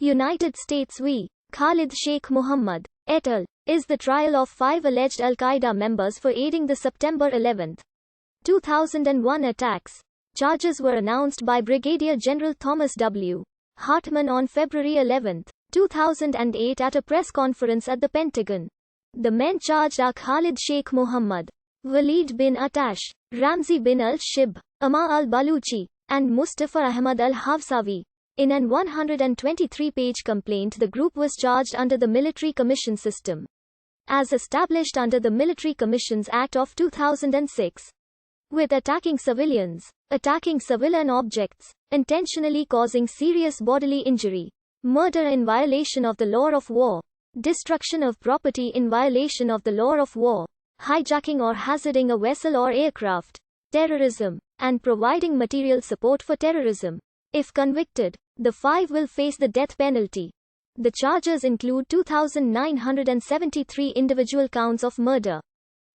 United States v. Khalid Sheikh Mohammed, et al., is the trial of 5 alleged Al-Qaeda members for aiding the September 11, 2001 attacks. Charges were announced by Brigadier General Thomas W. Hartman on February 11, 2008 at a press conference at the Pentagon. The men charged are Khalid Sheikh Mohammed, Walid bin Attash, Ramzi bin al-Shib, Ammar al-Baluchi, and Mustafa Ahmad al-Hawsawi. In an 123-page complaint, the group was charged under the Military Commission system, as established under the Military Commissions Act of 2006, with attacking civilians, attacking civilian objects, intentionally causing serious bodily injury, murder in violation of the law of war, destruction of property in violation of the law of war, hijacking or hazarding a vessel or aircraft, terrorism, and providing material support for terrorism. If convicted, the 5 will face the death penalty. The charges include 2,973 individual counts of murder,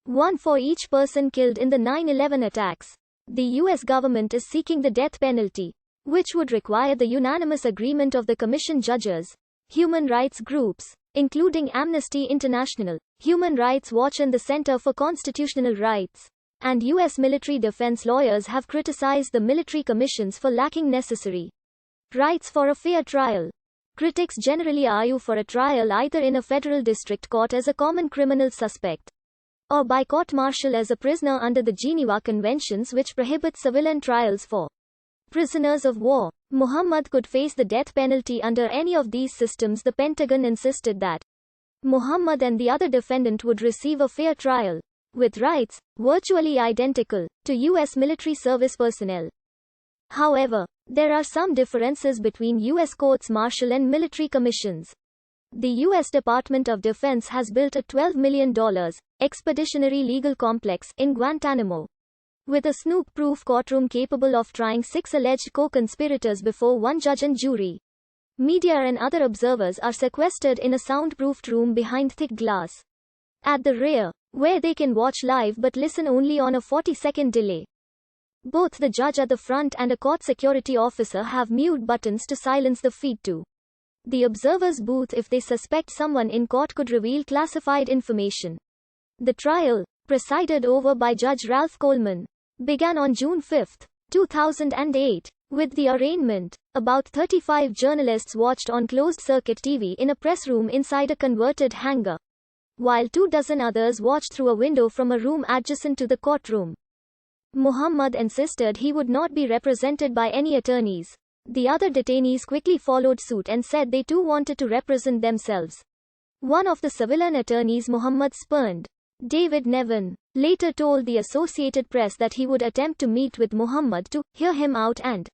one for each person killed in the 9/11 attacks. The U.S. government is seeking the death penalty, which would require the unanimous agreement of the Commission judges. Human rights groups, including Amnesty International, Human Rights Watch and the Center for Constitutional Rights, and U.S. military defense lawyers have criticized the military commissions for lacking necessary rights for a fair trial. Critics generally argue for a trial either in a federal district court as a common criminal suspect, or by court-martial as a prisoner under the Geneva Conventions, which prohibit civilian trials for prisoners of war. Mohammed could face the death penalty under any of these systems. The Pentagon insisted that Mohammed and the other defendant would receive a fair trial, with rights virtually identical to U.S. military service personnel. However, there are some differences between U.S. courts-martial and military commissions. The U.S. Department of Defense has built a $12 million expeditionary legal complex in Guantanamo, with a snoop-proof courtroom capable of trying 6 alleged co-conspirators before one judge and jury. Media and other observers are sequestered in a soundproofed room behind thick glass at the rear, where they can watch live but listen only on a 40-second delay. Both the judge at the front and a court security officer have mute buttons to silence the feed to the observer's booth if they suspect someone in court could reveal classified information. The trial, presided over by Judge Ralph Coleman, began on June 5, 2008, with the arraignment. About 35 journalists watched on closed-circuit TV in a press room inside a converted hangar, while 24 others watched through a window from a room adjacent to the courtroom. Mohammed insisted he would not be represented by any attorneys. The other detainees quickly followed suit and said they too wanted to represent themselves. One of the civilian attorneys Mohammed spurned, David Nevin, later told the Associated Press that he would attempt to meet with Mohammed to hear him out and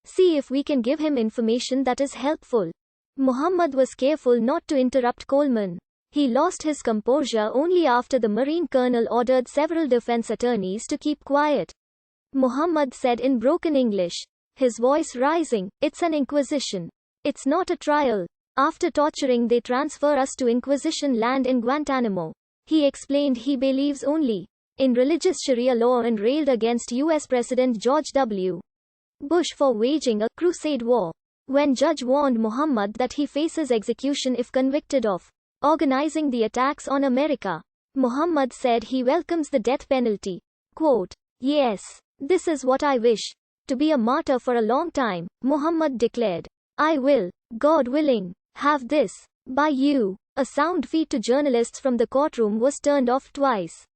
see if we can give him information that is helpful. Mohammed was careful not to interrupt Coleman. He lost his composure only after the Marine colonel ordered several defense attorneys to keep quiet. Mohammed said in broken English, his voice rising, "It's an inquisition. It's not a trial. After torturing they transfer us to Inquisition land in Guantanamo." He explained he believes only in religious Sharia law and railed against U.S. President George W. Bush for waging a crusade war. When judge warned Mohammed that he faces execution if convicted of organizing the attacks on America, Mohammed said he welcomes the death penalty. Quote, "Yes, this is what I wish. To be a martyr for a long time," Mohammed declared. "I will, God willing, have this by you." A sound feed to journalists from the courtroom was turned off twice.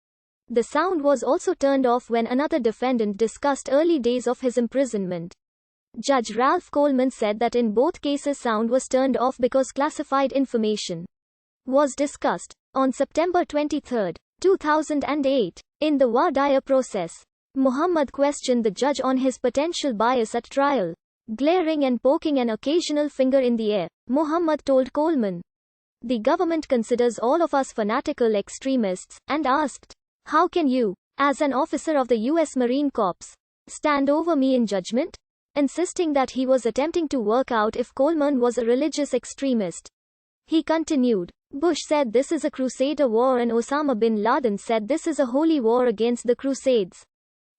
The sound was also turned off when another defendant discussed early days of his imprisonment. Judge Ralph Coleman said that in both cases sound was turned off because classified information was discussed. On September 23, 2008, in the voir dire process, Mohammed questioned the judge on his potential bias at trial. Glaring and poking an occasional finger in the air, Mohammed told Coleman, "The government considers all of us fanatical extremists," and asked, "How can you, as an officer of the U.S. Marine Corps, stand over me in judgment?" Insisting that he was attempting to work out if Coleman was a religious extremist. He continued, "Bush said this is a crusader war and Osama bin Laden said this is a holy war against the Crusades.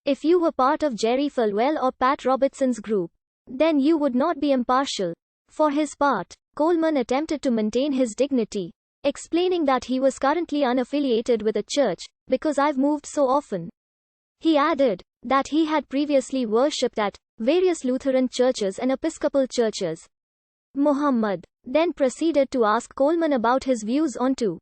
If you were part of Jerry Falwell or Pat Robertson's group, then you would not be impartial." For his part, Coleman attempted to maintain his dignity, explaining that he was currently unaffiliated with a church, because I've moved so often. He added that he had previously worshipped at various Lutheran churches and Episcopal churches. Muhammad then proceeded to ask Coleman about his views on 2.